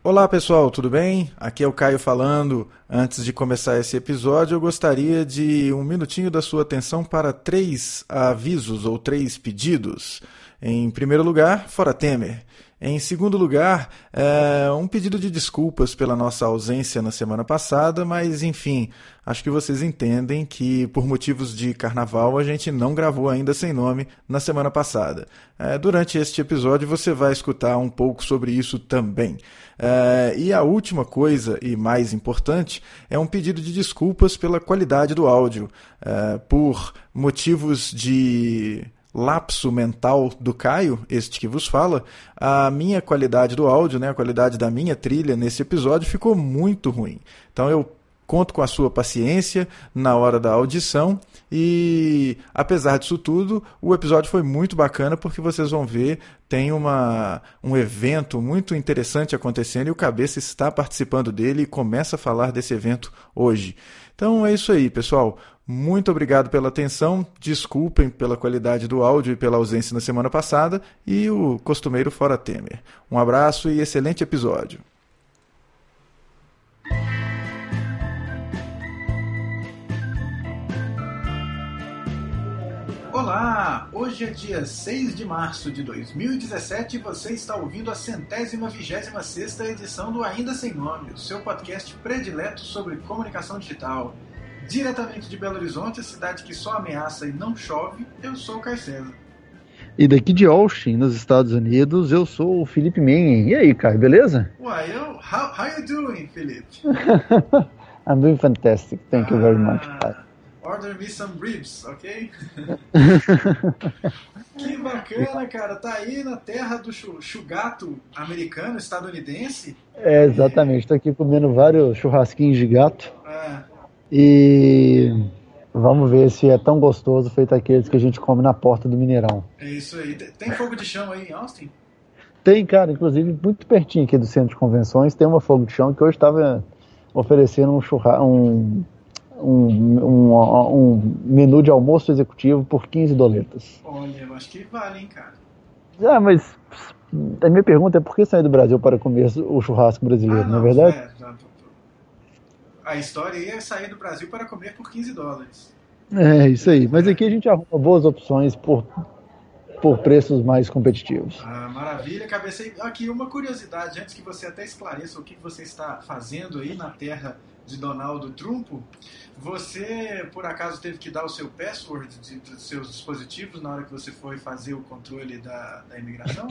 Olá pessoal, tudo bem? Aqui é o Caio falando. Antes de começar esse episódio, eu gostaria de um minutinho da sua atenção para 3 avisos ou 3 pedidos. Em primeiro lugar, fora Temer. Em segundo lugar, um pedido de desculpas pela nossa ausência na semana passada, mas enfim, acho que vocês entendem que por motivos de carnaval a gente não gravou ainda sem nome na semana passada. Durante este episódio você vai escutar um pouco sobre isso também. E a última coisa e mais importante é um pedido de desculpas pela qualidade do áudio. Por motivos de lapso mental do Caio, este que vos fala, a minha qualidade do áudio, a qualidade da minha trilha nesse episódio ficou muito ruim. Então eu conto com a sua paciência na hora da audição e, apesar disso tudo, o episódio foi muito bacana porque vocês vão ver, tem um evento muito interessante acontecendo e o Cabeça está participando dele e começa a falar desse evento hoje. Então é isso aí, pessoal. Muito obrigado pela atenção, desculpem pela qualidade do áudio e pela ausência na semana passada e o costumeiro fora Temer. Um abraço e excelente episódio. Olá! Hoje é dia 6 de março de 2017 e você está ouvindo a 126ª edição do Ainda Sem Nome, o seu podcast predileto sobre comunicação digital. Diretamente de Belo Horizonte, a cidade que só ameaça e não chove, eu sou o Caio César. E daqui de Austin, nos Estados Unidos, eu sou o Felipe Mengen. E aí, Caio, beleza? Why, how you doing, Felipe? I'm doing fantastic, thank you very much, Caio. Order me some ribs, ok? Que bacana, cara. Tá aí na terra do chugato americano, estadunidense. Exatamente. Tô aqui comendo vários churrasquinhos de gato. E vamos ver se é tão gostoso feito aqueles que a gente come na porta do Mineirão. É isso aí. Tem fogo de chão aí em Austin? Tem, cara. Inclusive, muito pertinho aqui do centro de convenções, tem uma fogo de chão que hoje estava oferecendo um menu de almoço executivo por $15. Olha, eu acho que vale, hein, cara. Mas a minha pergunta é por que sair do Brasil para comer o churrasco brasileiro, não é verdade? A história é sair do Brasil para comer por $15. É, isso aí. Mas aqui a gente arruma boas opções por preços mais competitivos. Maravilha, Cabeça. Aqui uma curiosidade, antes que você até esclareça o que você está fazendo aí na terra de Donaldo Trump, você, por acaso, teve que dar o seu password dos seus dispositivos na hora que você foi fazer o controle da imigração?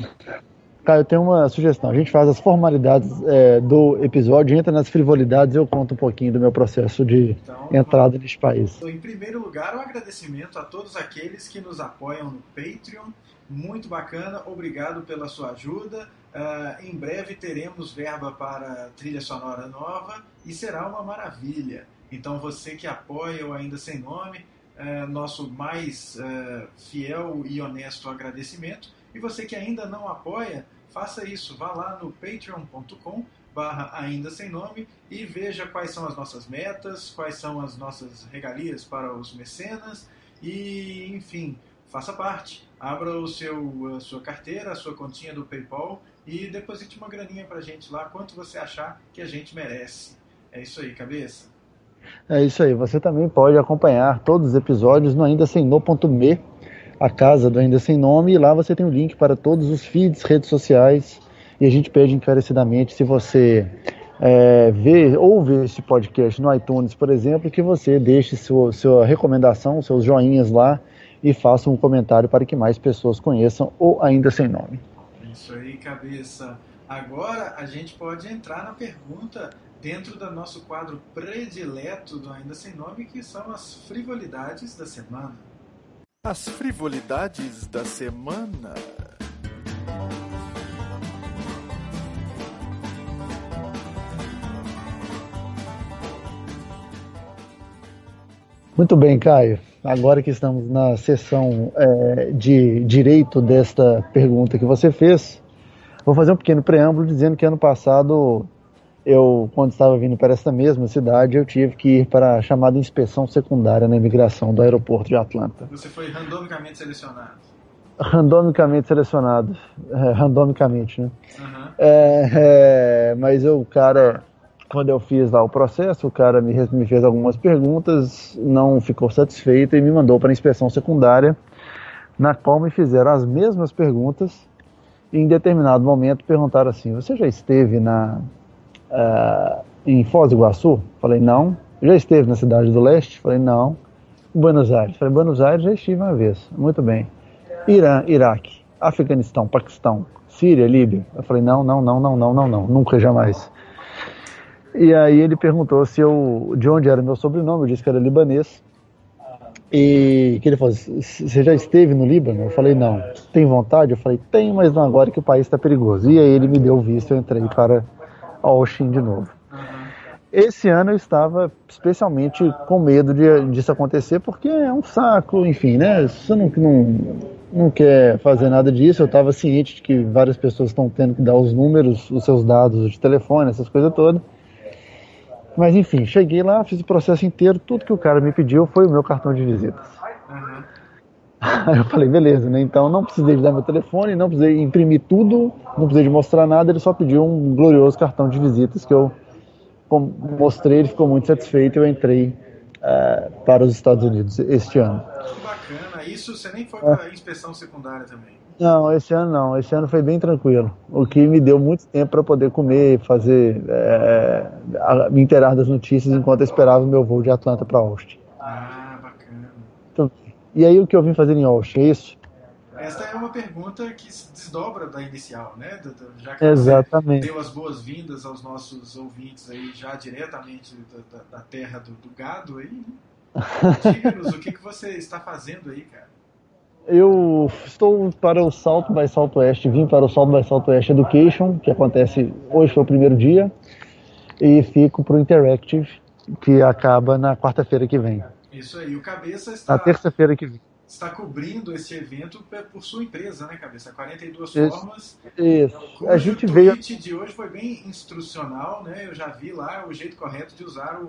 Cara, eu tenho uma sugestão. A gente faz as formalidades do episódio, entra nas frivolidades e eu conto um pouquinho do meu processo de entrada neste país. Em primeiro lugar, um agradecimento a todos aqueles que nos apoiam no Patreon. Muito bacana, obrigado pela sua ajuda. Em breve teremos verba para trilha sonora nova e será uma maravilha. Então você que apoia o Ainda Sem Nome, nosso mais fiel e honesto agradecimento. E você que ainda não apoia, faça isso, vá lá no patreon.com/ainda sem nome e veja quais são as nossas metas, quais são as nossas regalias para os mecenas e, enfim, faça parte. Abra a sua carteira, a sua continha do PayPal e deposite uma graninha pra gente lá, quanto você achar que a gente merece. É isso aí, Cabeça. É isso aí, você também pode acompanhar todos os episódios no aindasemno.me, a casa do Ainda Sem Nome, e lá você tem o link para todos os feeds, redes sociais, e a gente pede encarecidamente, se você ouve esse podcast no iTunes, por exemplo, que você deixe sua recomendação, seus joinhas lá, e faça um comentário para que mais pessoas conheçam o Ainda Sem Nome. Isso aí, Cabeça. Agora a gente pode entrar na pergunta dentro do nosso quadro predileto do Ainda Sem Nome, que são as frivolidades da semana. As frivolidades da semana. Muito bem, Caio. Agora que estamos na sessão de direito desta pergunta que você fez, vou fazer um pequeno preâmbulo dizendo que ano passado quando estava vindo para essa mesma cidade, eu tive que ir para a chamada inspeção secundária na imigração do aeroporto de Atlanta. Você foi randomicamente selecionado? Randomicamente selecionado. Randomicamente, né? Uhum. Mas o cara, quando eu fiz lá o processo, o cara me fez algumas perguntas, não ficou satisfeito e me mandou para a inspeção secundária, na qual me fizeram as mesmas perguntas e em determinado momento perguntaram assim: você já esteve em Foz do Iguaçu? Falei, não. Já esteve na Cidade do Leste? Falei, não. Buenos Aires? Falei, Buenos Aires já estive uma vez. Muito bem. Irã, Iraque, Afeganistão, Paquistão, Síria, Líbia? Eu falei, não, nunca, jamais. E aí ele perguntou de onde era meu sobrenome, eu disse que era libanês. E que ele falou, você já esteve no Líbano? Eu falei, não. Tem vontade? Eu falei, tenho, mas não agora que o país está perigoso. E aí ele me deu o visto, eu entrei para Austin de novo. Esse ano eu estava especialmente com medo disso acontecer, porque é um saco, enfim, né? Você não quer fazer nada disso. Eu estava ciente de que várias pessoas estão tendo que dar os números, os seus dados de telefone, essas coisas todas. Mas enfim, cheguei lá, fiz o processo inteiro, tudo que o cara me pediu foi o meu cartão de visitas. Aí eu falei, beleza, né? Então não precisei de dar meu telefone, não precisei imprimir tudo, não precisei de mostrar nada, ele só pediu um glorioso cartão de visitas que eu mostrei, ele ficou muito satisfeito e eu entrei para os Estados Unidos este ano. Que bacana, isso você nem foi para a inspeção secundária também? Não, esse ano não, esse ano foi bem tranquilo, o que me deu muito tempo para poder comer, fazer, me inteirar das notícias enquanto eu esperava o meu voo de Atlanta para Austin. Bacana. Então, e aí o que eu vim fazer em Austin, é isso? Esta é uma pergunta que se desdobra da inicial, né? Já que Exatamente. Você deu as boas-vindas aos nossos ouvintes aí, já diretamente da terra do gado aí, né? Diga-nos o que você está fazendo aí, cara. Eu estou para o South by Southwest, vim para o South by Southwest Education, que acontece, hoje foi o primeiro dia, e fico para o Interactive, que acaba na quarta-feira que vem. Isso aí, o Cabeça está... Na terça-feira que vem. Está cobrindo esse evento por sua empresa, né, Cabeça? 42 formas. Isso. A gente veio... O tweet de hoje foi bem instrucional, né? Eu já vi lá o jeito correto de usar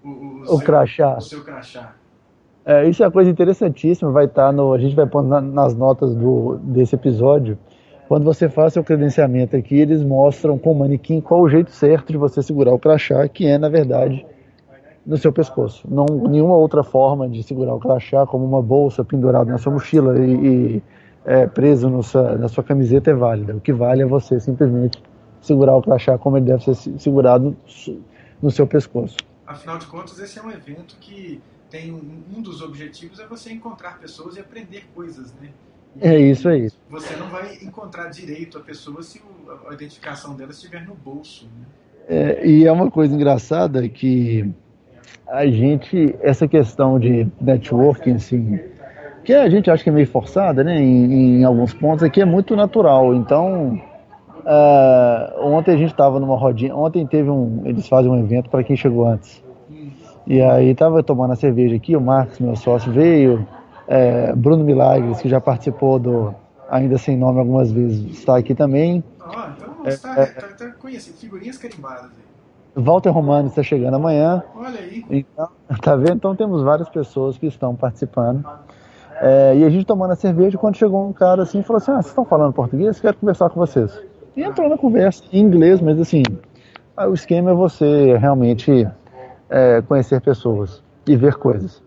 o crachá. O seu crachá. Isso é uma coisa interessantíssima, vai estar a gente vai pôr nas notas desse episódio. Quando você faz seu credenciamento aqui, eles mostram com o manequim qual o jeito certo de você segurar o crachá, que é, na verdade, no seu pescoço. Não nenhuma outra forma de segurar o crachá, como uma bolsa pendurada na sua mochila e preso na sua camiseta, é válida. O que vale é você simplesmente segurar o crachá como ele deve ser segurado no seu pescoço. Afinal de contas, esse é um evento que tem um dos objetivos é você encontrar pessoas e aprender coisas, né? É isso aí. Você não vai encontrar direito a pessoa se a identificação dela estiver no bolso, né? E é uma coisa engraçada que essa questão de networking, assim, que a gente acha que é meio forçada, né, em alguns pontos, aqui é muito natural. Então, ontem a gente estava numa rodinha, eles fazem um evento para quem chegou antes. E aí estava tomando a cerveja aqui, o Marcos, meu sócio, veio, Bruno Milagres, que já participou do Ainda Sem Nome algumas vezes, está aqui também. Então está conhecendo, figurinhas carimbadas aí. Walter Romano está chegando amanhã. Olha aí. Então, tá vendo? Então temos várias pessoas que estão participando. E a gente tomando a cerveja, quando chegou um cara assim, falou assim, vocês estão falando português? Quero conversar com vocês. E entrou na conversa em inglês, mas assim, o esquema é você realmente conhecer pessoas e ver coisas.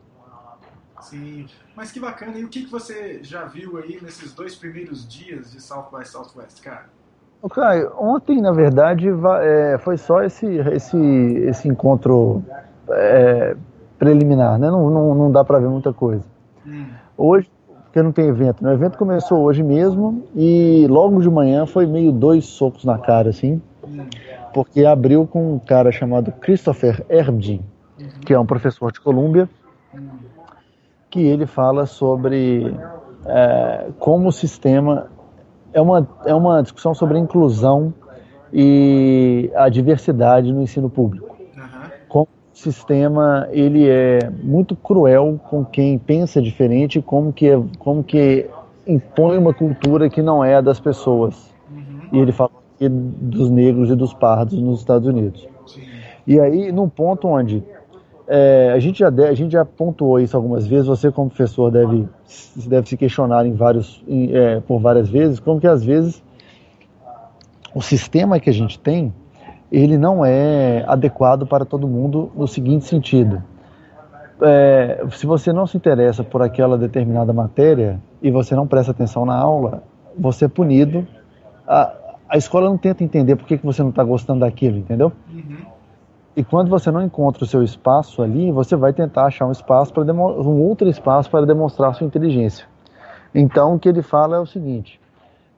Sim, mas que bacana. E o que você já viu aí nesses 2 primeiros dias de South by Southwest, cara? Caio, ontem, na verdade, foi só esse encontro preliminar, né? Não dá para ver muita coisa. Hoje, porque não tem evento, né? O evento começou hoje mesmo e logo de manhã foi meio 2 socos na cara, assim, porque abriu com um cara chamado Christopher Erbdin, que é um professor de Colômbia, que ele fala sobre como o sistema... É uma discussão sobre a inclusão e a diversidade no ensino público. Como o sistema ele é muito cruel com quem pensa diferente, como que impõe uma cultura que não é a das pessoas. E ele fala aqui dos negros e dos pardos nos Estados Unidos. E aí, num ponto onde a gente já pontuou isso algumas vezes, você como professor deve se questionar por várias vezes, como que às vezes o sistema que a gente tem ele não é adequado para todo mundo no seguinte sentido. Se você não se interessa por aquela determinada matéria e você não presta atenção na aula, você é punido. A escola não tenta entender por que você não está gostando daquilo, entendeu? Uhum. E quando você não encontra o seu espaço ali, você vai tentar achar um outro espaço para demonstrar sua inteligência. Então, o que ele fala é o seguinte: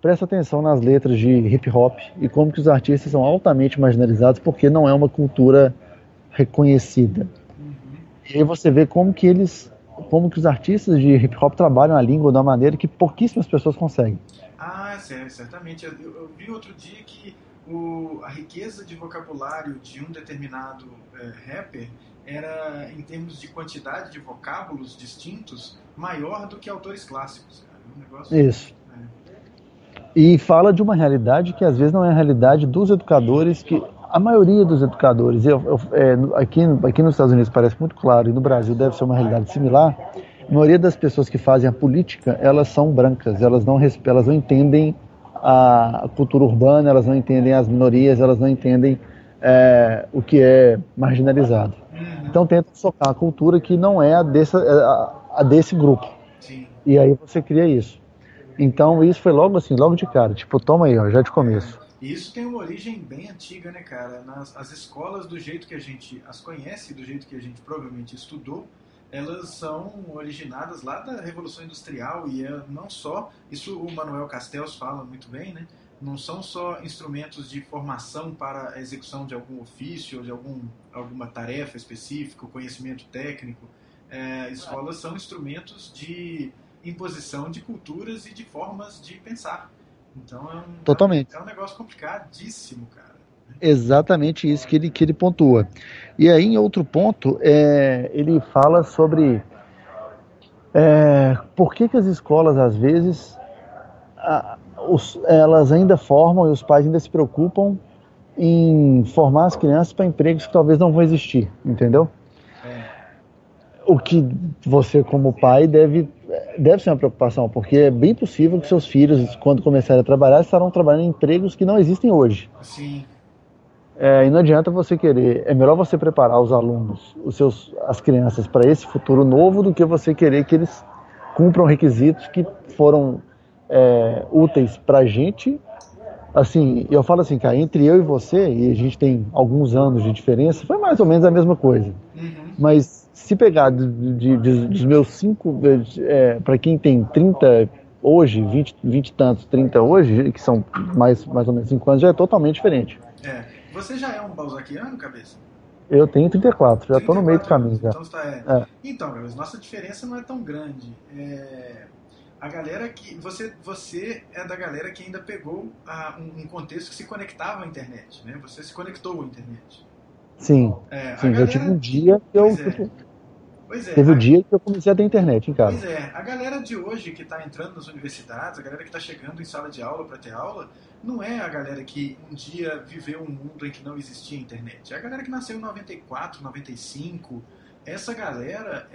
presta atenção nas letras de hip hop e como que os artistas são altamente marginalizados porque não é uma cultura reconhecida. Uhum. E aí você vê como que os artistas de hip hop trabalham a língua de uma maneira que pouquíssimas pessoas conseguem. Certamente. Eu vi outro dia que a riqueza de vocabulário de um determinado rapper era, em termos de quantidade de vocábulos distintos, maior do que autores clássicos. Cara. Um negócio, Isso. E fala de uma realidade que às vezes não é a realidade dos educadores, que a maioria dos educadores, aqui nos Estados Unidos parece muito claro, e no Brasil deve ser uma realidade similar, a maioria das pessoas que fazem a política, elas são brancas, elas não entendem a cultura urbana, elas não entendem as minorias, elas não entendem o que é marginalizado. Uhum. Então tenta socar a cultura que não é a desse grupo. Sim. E aí você cria isso. Então isso foi logo de cara, tipo, toma aí, ó, já de começo. E isso tem uma origem bem antiga, né, cara? As escolas, do jeito que a gente as conhece, do jeito que a gente provavelmente estudou, elas são originadas lá da Revolução Industrial e não só, isso o Manuel Castells fala muito bem, né? Não são só instrumentos de formação para a execução de algum ofício ou de alguma tarefa específica, conhecimento técnico. Escolas são instrumentos de imposição de culturas e de formas de pensar. Então Totalmente. É um negócio complicadíssimo, cara. Exatamente isso que ele pontua. E aí, em outro ponto, ele fala sobre por que as escolas, às vezes, elas ainda formam e os pais ainda se preocupam em formar as crianças para empregos que talvez não vão existir, entendeu? O que você, como pai, deve ser uma preocupação, porque é bem possível que seus filhos, quando começarem a trabalhar, estarão trabalhando em empregos que não existem hoje. Sim. E não adianta você querer, é melhor você preparar os alunos, as crianças para esse futuro novo do que você querer que eles cumpram requisitos que foram úteis para a gente. Assim, eu falo assim, cara, entre eu e você, e a gente tem alguns anos de diferença, foi mais ou menos a mesma coisa. Uhum. Mas se pegar dos meus 5, para quem tem 30 hoje, 20 e tantos, 30 hoje, que são mais ou menos 5 anos, já é totalmente diferente. Você já é um balzaquiano, cabeça? Eu tenho 34, já estou no meio do caminho. Já. Então, cabeça, nossa diferença não é tão grande. A galera que... Você é da galera que ainda pegou um contexto que se conectava à internet, né? Você se conectou à internet. Sim, eu tive um dia que eu... Teve o dia que eu comecei a ter internet em casa. Pois é, a galera de hoje que está entrando nas universidades, a galera que está chegando em sala de aula para ter aula, não é a galera que um dia viveu um mundo em que não existia internet. É a galera que nasceu em 94, 95. Essa galera,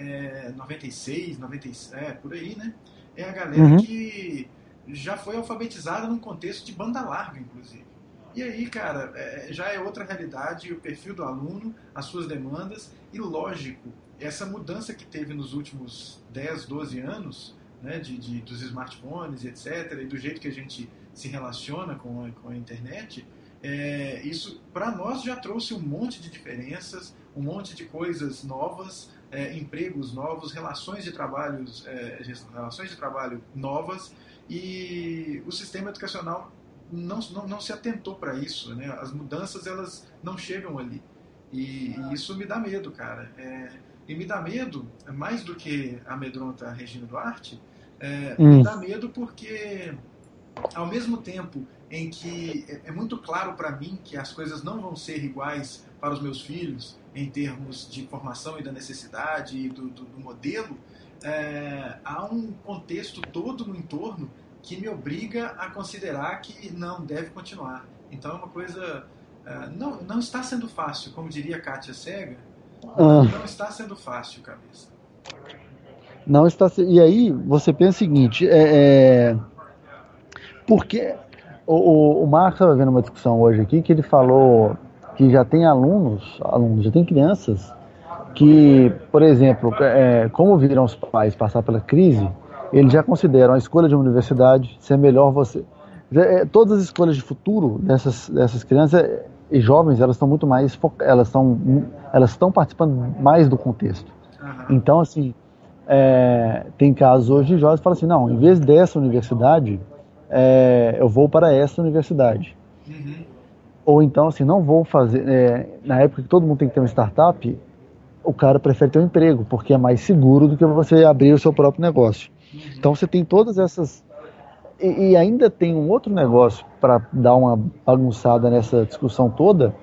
96, 97, por aí, né? É a galera que já foi alfabetizada num contexto de banda larga, inclusive. E aí, cara, já é outra realidade, o perfil do aluno, as suas demandas, e lógico, essa mudança que teve nos últimos 10, 12 anos, né, dos smartphones, etc., e do jeito que a gente se relaciona com a internet, isso para nós já trouxe um monte de diferenças, um monte de coisas novas, empregos novos, relações de trabalho novas, e o sistema educacional não se atentou para isso, né? As mudanças elas não chegam ali, e isso me dá medo, cara. E me dá medo, mais do que amedronta a Regina Duarte, me dá medo porque, ao mesmo tempo em que é muito claro para mim que as coisas não vão ser iguais para os meus filhos, em termos de formação e da necessidade e do modelo, há um contexto todo no entorno que me obriga a considerar que não deve continuar. Então é uma coisa... não está sendo fácil, como diria Kátia Sega. Não está sendo fácil, cabeça. Não está. E aí você pensa o seguinte: porque o Marx estava vendo uma discussão hoje aqui que ele falou que já tem já tem crianças que, por exemplo, como viram os pais passar pela crise, eles já consideram a escolha de uma universidade ser melhor você. Todas as escolhas de futuro dessas crianças e jovens, elas estão muito mais elas estão participando mais do contexto. Aham. Então, assim, tem casos hoje de jovens que falam assim, não, em vez dessa universidade, eu vou para essa universidade. Uhum. Ou então, assim, não vou fazer. Na época que todo mundo tem que ter uma startup, o cara prefere ter um emprego, porque é mais seguro do que você abrir o seu próprio negócio. Uhum. Então você tem todas essas. E ainda tem um outro negócio para dar uma bagunçada nessa discussão toda,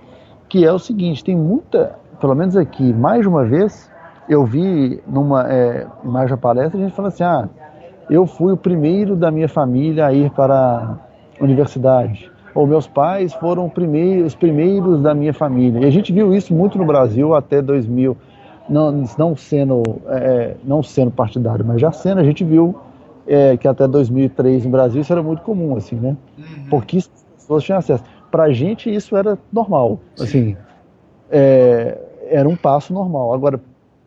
que é o seguinte: tem muita, pelo menos aqui, mais de uma vez, eu vi em mais uma palestra, a gente fala assim: eu fui o primeiro da minha família a ir para a universidade. Ou meus pais foram os primeiros da minha família. E a gente viu isso muito no Brasil até 2000, não sendo partidário, mas já sendo, a gente viu que até 2003 no Brasil isso era muito comum, assim, né? Uhum. Pouquíssimas pessoas tinham acesso. Pra gente isso era normal, assim, era um passo normal. Agora,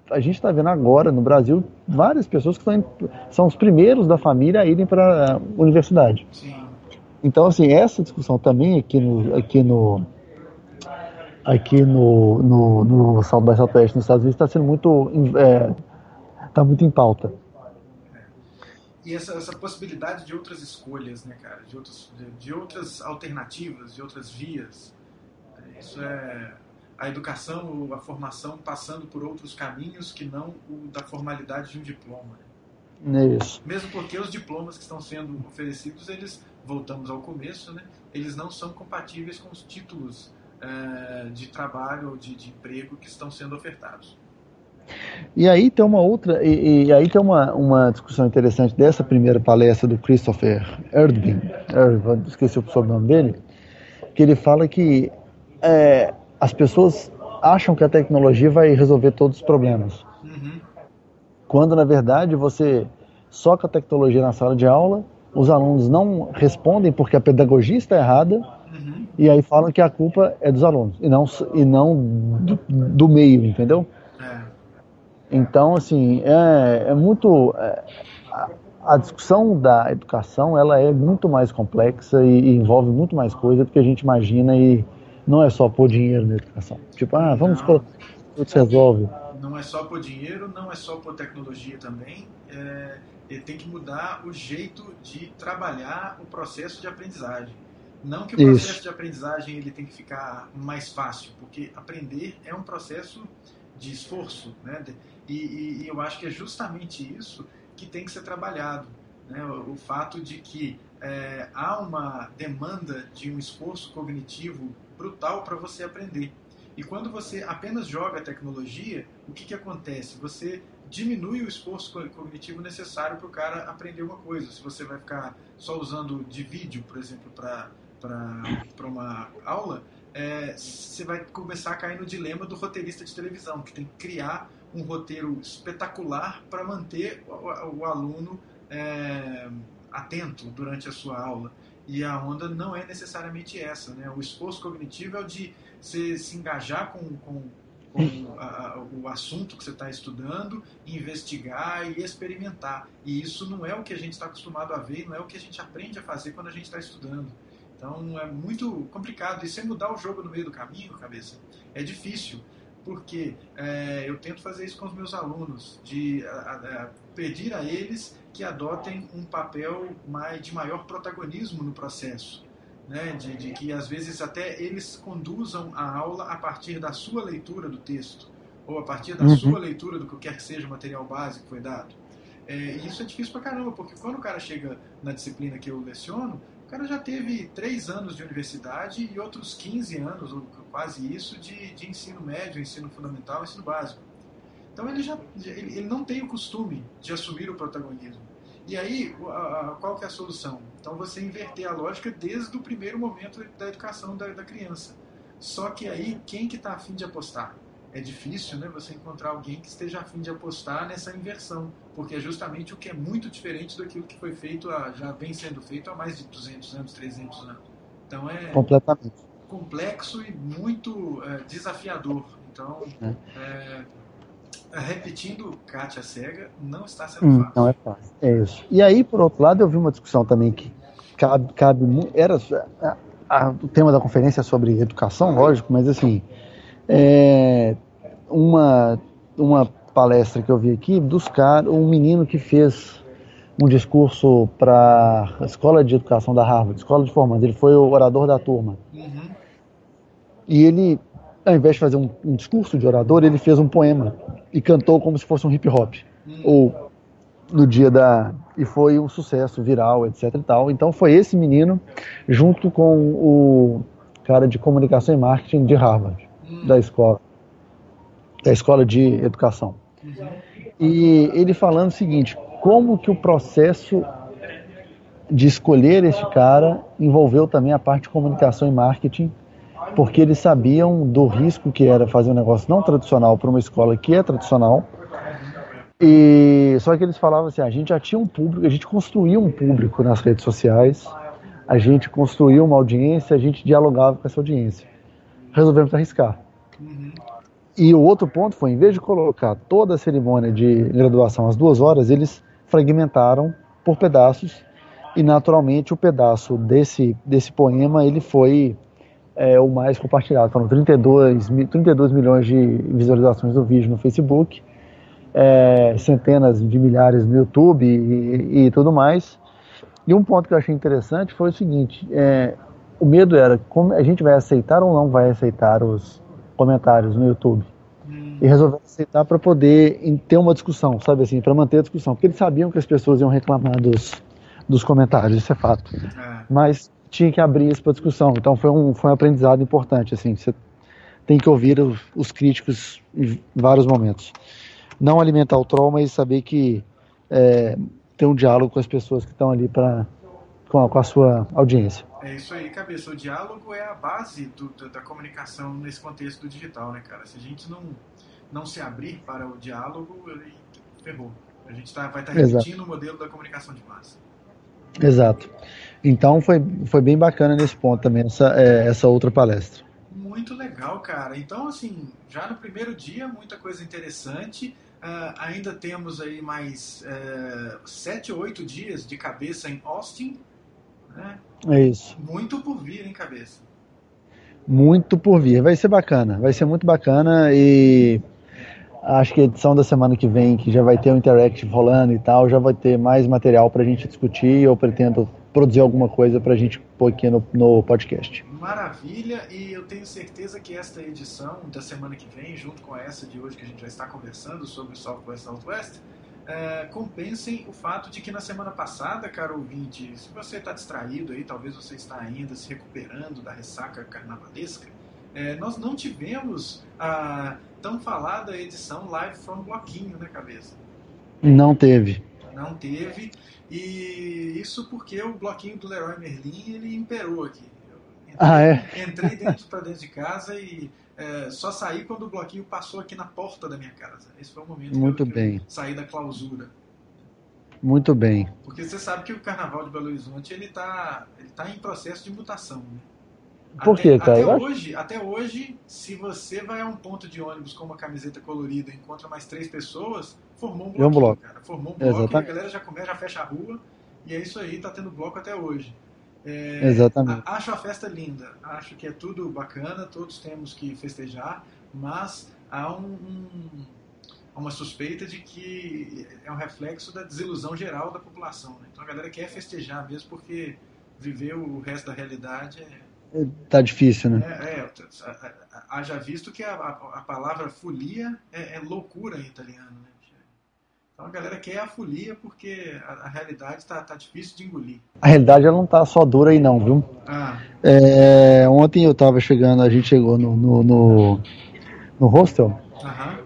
a gente está vendo agora no Brasil várias pessoas que são os primeiros da família a irem para a universidade. Sim. Então, assim, essa discussão também no South by Southwest nos Estados Unidos está sendo tá muito em pauta. E essa possibilidade de outras escolhas, né, cara? De outras alternativas, de outras vias. Isso é a educação, a formação passando por outros caminhos que não o da formalidade de um diploma. É isso. Mesmo porque os diplomas que estão sendo oferecidos, voltamos ao começo, né? Eles não são compatíveis com os títulos de trabalho ou de emprego que estão sendo ofertados. E aí tem uma outra, e aí tem uma discussão interessante dessa primeira palestra do Christopher Erdbing, esqueci o sobrenome dele, que ele fala que as pessoas acham que a tecnologia vai resolver todos os problemas. Uhum. Quando, na verdade, você soca a tecnologia na sala de aula, os alunos não respondem porque a pedagogia está errada, Uhum. e aí falam que a culpa é dos alunos, e não do meio, entendeu? Então, assim, a discussão da educação, ela é muito mais complexa e envolve muito mais coisa do que a gente imagina, e não é só pôr dinheiro na educação. Tipo, vamos colocar, tudo se resolve. Não é só por dinheiro, não é só por tecnologia também. Tem que mudar o jeito de trabalhar o processo de aprendizagem. Não que o processo de aprendizagem ele tem que ficar mais fácil, porque aprender é um processo de esforço, né? E eu acho que é justamente isso que tem que ser trabalhado, né? O fato de que há uma demanda de um esforço cognitivo brutal para você aprender. E quando você apenas joga a tecnologia, o que acontece? Você diminui o esforço cognitivo necessário para o cara aprender uma coisa. Se você vai ficar só usando de vídeo, por exemplo, para uma aula, você vai começar a cair no dilema do roteirista de televisão, que tem que criar um roteiro espetacular para manter o aluno atento durante a sua aula. E a onda não é necessariamente essa, né? O esforço cognitivo é o de você se engajar com o assunto que você está estudando, investigar e experimentar. E isso não é o que a gente está acostumado a ver, não é o que a gente aprende a fazer quando a gente está estudando. Então é muito complicado. E se mudar o jogo no meio do caminho, cabeça, é difícil. Porque eu tento fazer isso com os meus alunos, de pedir a eles que adotem um papel de maior protagonismo no processo, né? De que às vezes até eles conduzam a aula a partir da sua leitura do texto, ou a partir da sua leitura do que quer que seja o material básico que foi dado. E isso é difícil pra caramba, porque quando o cara chega na disciplina que eu leciono, o cara já teve 3 anos de universidade e outros 15 anos, ou quase isso, de ensino médio, ensino fundamental, ensino básico. Então ele não tem o costume de assumir o protagonismo. E aí, qual que é a solução? Então você inverter a lógica desde o primeiro momento da educação da criança. Só que aí, quem que está a fim de apostar? É difícil, né, você encontrar alguém que esteja a fim de apostar nessa inversão, porque é justamente o que é muito diferente daquilo que foi feito, já vem sendo feito há mais de 200 anos, 300 anos. Então Completamente. complexo e muito desafiador. Então, repetindo, Kátia Cega não está sendo fácil. Não é fácil, é isso. E aí, por outro lado, eu vi uma discussão também que cabe o tema da conferência é sobre educação, lógico, mas assim, uma palestra que eu vi aqui um menino que fez um discurso para a escola de educação da Harvard, escola de formandos, ele foi o orador da turma. E ele, ao invés de fazer um discurso de orador, ele fez um poema e cantou como se fosse um hip hop, ou no dia e foi um sucesso viral, etc e tal. Então foi esse menino, junto com o cara de comunicação e marketing de Harvard, da escola de educação. E ele falando o seguinte, como que o processo de escolher este cara envolveu também a parte de comunicação e marketing, porque eles sabiam do risco que era fazer um negócio não tradicional para uma escola que é tradicional. E só que eles falavam assim, a gente já tinha um público, a gente construiu um público nas redes sociais, a gente construiu uma audiência, a gente dialogava com essa audiência. Resolvemos arriscar. E o outro ponto foi, em vez de colocar toda a cerimônia de graduação às 2 horas, eles fragmentaram por pedaços, e naturalmente o pedaço desse poema ele foi o mais compartilhado. Foram 32 milhões de visualizações do vídeo no Facebook, centenas de milhares no YouTube e tudo mais. E um ponto que eu achei interessante foi o seguinte, o medo era como a gente vai aceitar ou não vai aceitar os comentários no YouTube. E resolveram aceitar para poder ter uma discussão, sabe assim, para manter a discussão, porque eles sabiam que as pessoas iam reclamar dos comentários, isso é fato. Mas tinha que abrir isso para discussão, então foi um aprendizado importante, assim, você tem que ouvir os críticos em vários momentos. Não alimentar o troll, mas saber que ter um diálogo com as pessoas que estão ali com a sua audiência. É isso aí, cabeça. O diálogo é a base da comunicação nesse contexto do digital, né, cara? Se a gente não se abrir para o diálogo, ferrou. A gente vai estar repetindo o modelo da comunicação de massa. Exato. Então foi bem bacana nesse ponto também, essa outra palestra. Muito legal, cara. Então, assim, já no primeiro dia, muita coisa interessante. Ainda temos aí mais 7 ou 8 dias de cabeça em Austin, né? É isso. Muito por vir, hein, cabeça? Muito por vir. Vai ser bacana. Vai ser muito bacana e acho que a edição da semana que vem, que já vai ter o Interactive rolando e tal, já vai ter mais material pra gente discutir. Eu pretendo produzir alguma coisa pra gente pôr aqui no podcast. Maravilha, e eu tenho certeza que esta edição da semana que vem, junto com essa de hoje que a gente já está conversando sobre o Southwest, compensem o fato de que na semana passada, caro ouvinte, se você está distraído aí, talvez você está ainda se recuperando da ressaca carnavalesca, nós não tivemos a tão falada edição Live from Bloquinho, né, cabeça? Não teve. Não teve, e isso porque o bloquinho do Leroy Merlin, ele imperou aqui. Entrei dentro de casa e só saí quando o bloquinho passou aqui na porta da minha casa. Esse foi o momento que eu saí da clausura. Muito bem. Porque você sabe que o Carnaval de Belo Horizonte ele tá em processo de mutação, né? Por quê, cara? Até hoje, se você vai a um ponto de ônibus com uma camiseta colorida e encontra mais 3 pessoas, formou um bloquinho, cara. Formou um bloco. Exatamente. E a galera já fecha a rua, e é isso aí, tá tendo bloco até hoje. Exatamente. Acho a festa linda, acho que é tudo bacana, todos temos que festejar, mas há uma suspeita de que é um reflexo da desilusão geral da população, né? Então a galera quer festejar mesmo porque viver o resto da realidade tá difícil, né? Haja visto que a palavra folia é loucura em italiano, né? Então a galera quer a folia porque a realidade tá difícil de engolir. A realidade ela não tá só dura aí não, viu? Ontem eu tava chegando, a gente chegou no hostel,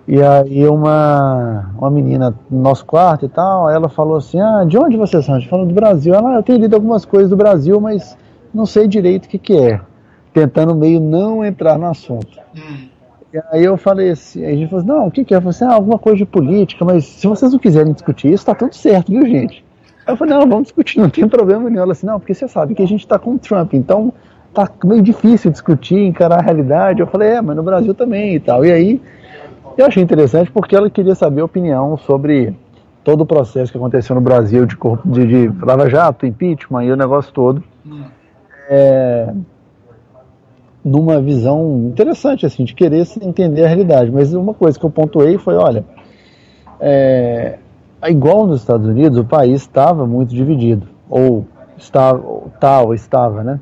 e aí uma menina no nosso quarto e tal, ela falou assim, de onde vocês são? A gente falou do Brasil. Ela, eu tenho lido algumas coisas do Brasil, mas não sei direito o que é. Tentando meio não entrar no assunto. E aí eu falei assim, a gente falou assim, não, o que é? Eu falei assim, alguma coisa de política, mas se vocês não quiserem discutir isso, tá tudo certo, viu, gente? Aí eu falei, não, vamos discutir, não tem problema nenhum. Ela assim, não, porque você sabe que a gente tá com o Trump, então tá meio difícil discutir, encarar a realidade. Eu falei, mas no Brasil também e tal. E aí, eu achei interessante porque ela queria saber a opinião sobre todo o processo que aconteceu no Brasil de Lava Jato, impeachment e o negócio todo. Numa visão interessante, assim, de querer entender a realidade. Mas uma coisa que eu pontuei foi, olha, igual nos Estados Unidos, o país estava muito dividido. Ou estava, né?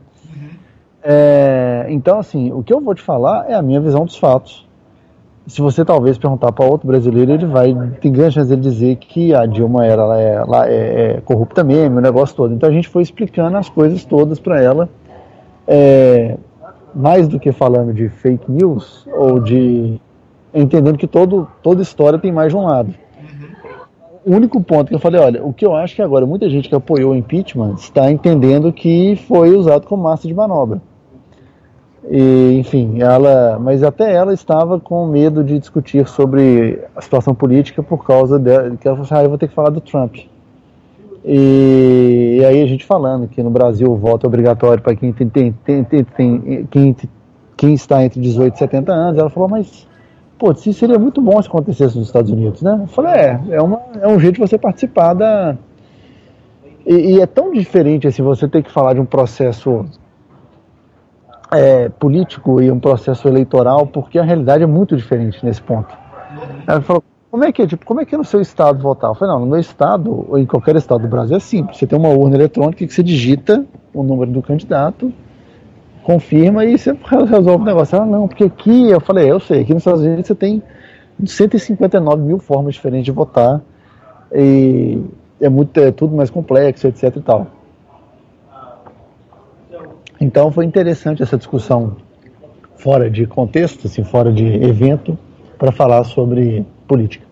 Então, assim, o que eu vou te falar é a minha visão dos fatos. Se você talvez perguntar para outro brasileiro, tem grande chance de dizer que a Dilma ela é corrupta mesmo, o negócio todo. Então a gente foi explicando as coisas todas para ela, mais do que falando de fake news ou de entendendo que toda história tem mais de um lado. O único ponto que eu falei, olha, o que eu acho que agora muita gente que apoiou o impeachment está entendendo que foi usado como massa de manobra. E, enfim, mas até ela estava com medo de discutir sobre a situação política por causa que ela falou assim, eu vou ter que falar do Trump. E aí a gente falando que no Brasil o voto é obrigatório para quem está entre 18 e 70 anos, ela falou, mas pô, seria muito bom se acontecesse nos Estados Unidos, né? Eu falei, é um jeito de você participar e é tão diferente assim, você ter que falar de um processo político e um processo eleitoral, porque a realidade é muito diferente nesse ponto. Ela falou, como é que é no seu estado votar? Eu falei, não, no meu estado, ou em qualquer estado do Brasil, é simples. Você tem uma urna eletrônica que você digita o número do candidato, confirma e você resolve o negócio. Ela, não, porque aqui, eu falei, eu sei, aqui nos Estados Unidos você tem 159 mil formas diferentes de votar, e é tudo mais complexo, etc e tal. Então foi interessante essa discussão fora de contexto, assim, fora de evento, para falar sobre política.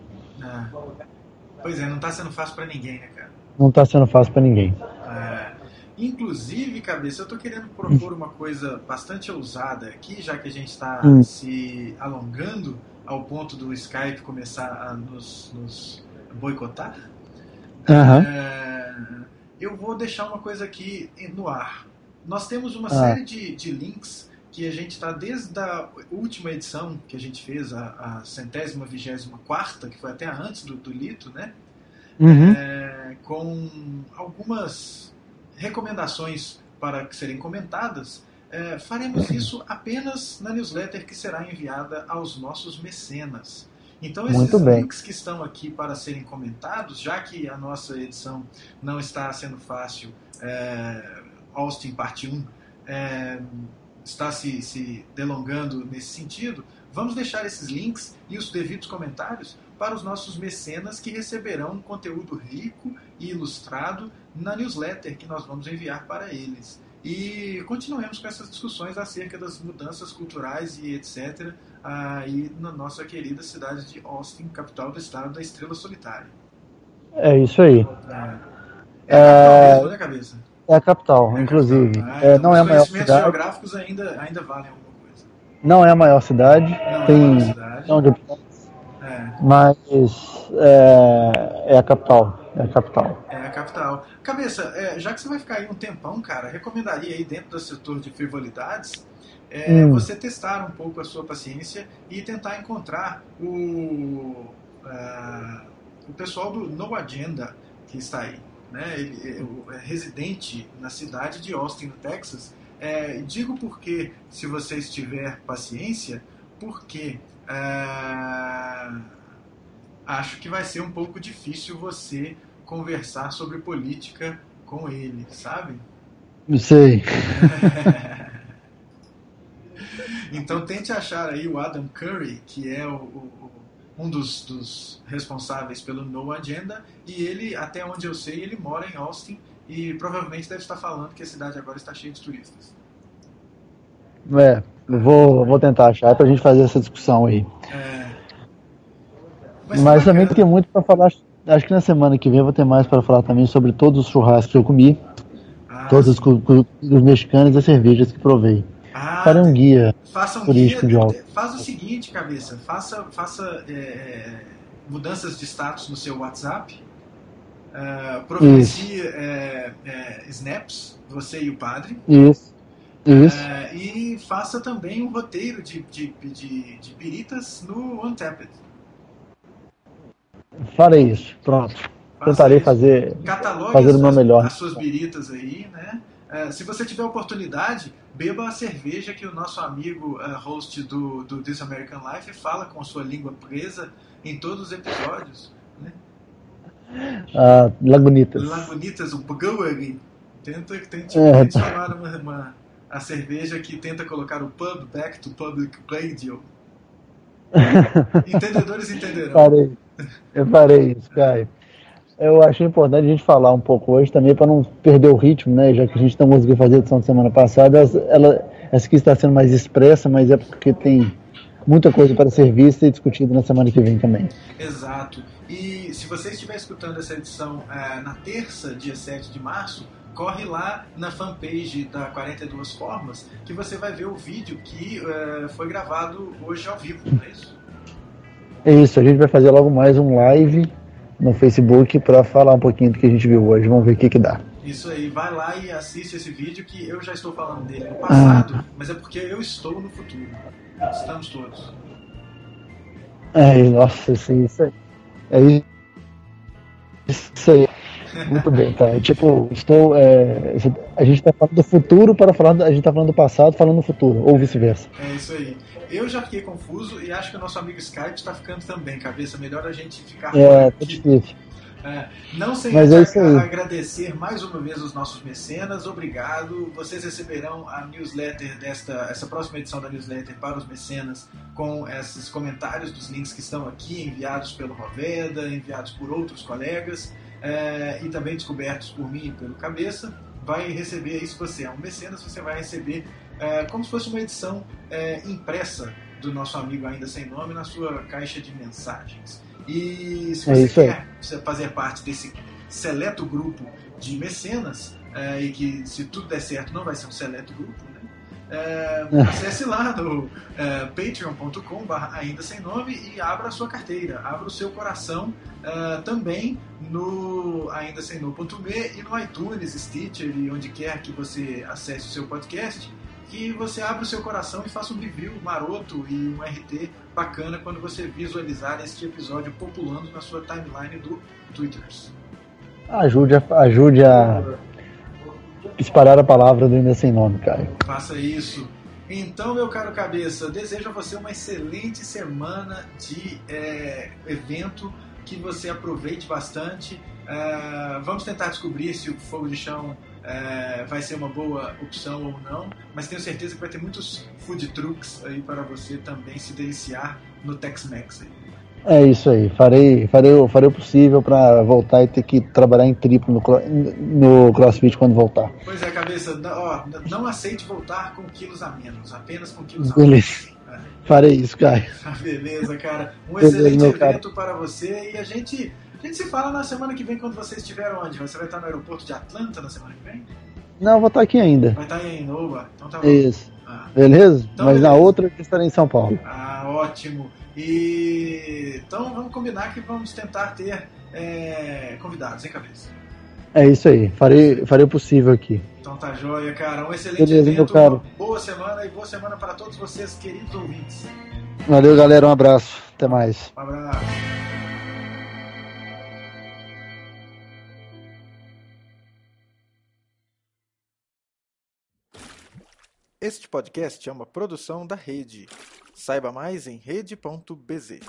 Pois é, não está sendo fácil para ninguém, né, cara? Não está sendo fácil para ninguém. Inclusive, cabeça, eu estou querendo propor uma coisa bastante ousada aqui, já que a gente está se alongando ao ponto do Skype começar a nos boicotar. Eu vou deixar uma coisa aqui no ar. Nós temos uma série de links que a gente está desde a última edição que a gente fez, a 124ª, que foi até antes do Lito, né? Com algumas recomendações para que serem comentadas. Faremos isso apenas na newsletter que será enviada aos nossos mecenas. Então esses links que estão aqui para serem comentados, já que a nossa edição não está sendo fácil, Austin parte 1 está se delongando nesse sentido, vamos deixar esses links e os devidos comentários para os nossos mecenas que receberão um conteúdo rico e ilustrado na newsletter que nós vamos enviar para eles. E continuemos com essas discussões acerca das mudanças culturais e etc. aí na nossa querida cidade de Austin, capital do estado da Estrela Solitária. É isso aí. É a capital mesmo, né, cabeça? É a capital, inclusive. Então não é a maior cidade. Os conhecimentos geográficos ainda valem alguma coisa. Não é a maior cidade. Tem mas é a capital. É a capital. É a capital. Cabeça, já que você vai ficar aí um tempão, cara, recomendaria aí dentro do setor de frivolidades você testar um pouco a sua paciência e tentar encontrar o pessoal do No Agenda que está aí. Né? Ele é residente na cidade de Austin, no Texas. Digo porque, se você tiver paciência, porque acho que vai ser um pouco difícil você conversar sobre política com ele, sabe? Não sei. Então tente achar aí o Adam Curry, que é um dos responsáveis pelo No Agenda, e ele, até onde eu sei, ele mora em Austin e provavelmente deve estar falando que a cidade agora está cheia de turistas. Eu vou tentar achar pra gente fazer essa discussão aí. Mas também tem muito para falar. Acho que na semana que vem eu vou ter mais para falar também sobre todos os churrascos que eu comi, todos os mexicanos e as cervejas que provei. Para um guia turístico de Austin. Faz o seguinte, cabeça, faça mudanças de status no seu WhatsApp, providencie snaps, você e o padre. Isso. Isso. E faça também um roteiro de biritas no Untapped. Farei isso. Pronto. Faça Tentarei isso. fazer Catalogue o meu melhor. as suas biritas aí, né? Se você tiver oportunidade, beba a cerveja que o nosso amigo host do This American Life fala com sua língua presa em todos os episódios. Né? Lagunitas. Lagunitas, o Brewery. Tente mencionar a cerveja que tenta colocar o pub back to public radio. Entendedores entenderão. Eu farei isso, Caio. Eu achei importante a gente falar um pouco hoje também para não perder o ritmo, né? Já que a gente não conseguiu fazer a edição de semana passada, essa aqui está sendo mais expressa, mas é porque tem muita coisa para ser vista e discutida na semana que vem também. Exato. E se você estiver escutando essa edição na terça, dia 7 de março, corre lá na fanpage da 42 Formas que você vai ver o vídeo que foi gravado hoje ao vivo, não é isso? É isso, a gente vai fazer logo mais um live no Facebook para falar um pouquinho do que a gente viu hoje. Vamos ver o que dá. Isso aí, vai lá e assiste esse vídeo que eu já estou falando dele no passado, mas é porque eu estou no futuro. Estamos todos. Nossa, isso aí. É isso aí. Muito bem, tá? A gente tá falando do futuro a gente tá falando do passado falando do futuro, ou vice-versa. É isso aí. Eu já fiquei confuso e acho que o nosso amigo Skype está ficando também, cabeça. Melhor a gente ficar fora aqui. Difícil. Não sem agradecer mais uma vez os nossos mecenas, obrigado. Vocês receberão a newsletter essa próxima edição da newsletter para os mecenas com esses comentários dos links que estão aqui, enviados pelo Roveda, enviados por outros colegas e também descobertos por mim e pelo Cabeça. Vai receber isso, você é um mecenas, você vai receber como se fosse uma edição impressa do nosso amigo Ainda Sem Nome na sua caixa de mensagens. E se você quer fazer parte desse seleto grupo de mecenas, e que se tudo der certo não vai ser um seleto grupo, né? Acesse lá no patreon.com/ainda sem nome e abra a sua carteira, abra o seu coração também no ainda sem nome.me e no iTunes, Stitcher e onde quer que você acesse o seu podcast, que você abra o seu coração e faça um review maroto e um RT bacana quando você visualizar este episódio populando na sua timeline do Twitter. Ajude a espalhar a palavra do Ainda Sem Nome, Caio. Faça isso. Então, meu caro Cabeça, desejo a você uma excelente semana de evento, que você aproveite bastante. Vamos tentar descobrir se o Fogo de Chão vai ser uma boa opção ou não, mas tenho certeza que vai ter muitos food trucks aí para você também se deliciar no Tex-Mex aí. É isso aí, farei o possível para voltar e ter que trabalhar em triplo no CrossFit quando voltar. Pois é, Cabeça, não aceite voltar com quilos a menos, apenas com quilos a menos. Farei isso, Caio. Beleza, cara. Excelente evento para você e a gente se fala na semana que vem quando você estiver onde? Você vai estar no aeroporto de Atlanta na semana que vem? Não, vou estar aqui ainda. Vai estar em Nova, então tá bom. Isso. Beleza? Então, mas beleza. Na outra eu estarei em São Paulo. Ótimo. Então vamos combinar que vamos tentar ter convidados, hein, Cabeça? É isso aí. Farei o possível aqui. Então tá joia, cara. Um excelente evento, uma boa semana e boa semana para todos vocês, queridos ouvintes. Valeu, galera. Um abraço. Até mais. Um abraço. Este podcast é uma produção da Rede. Saiba mais em rede.bz.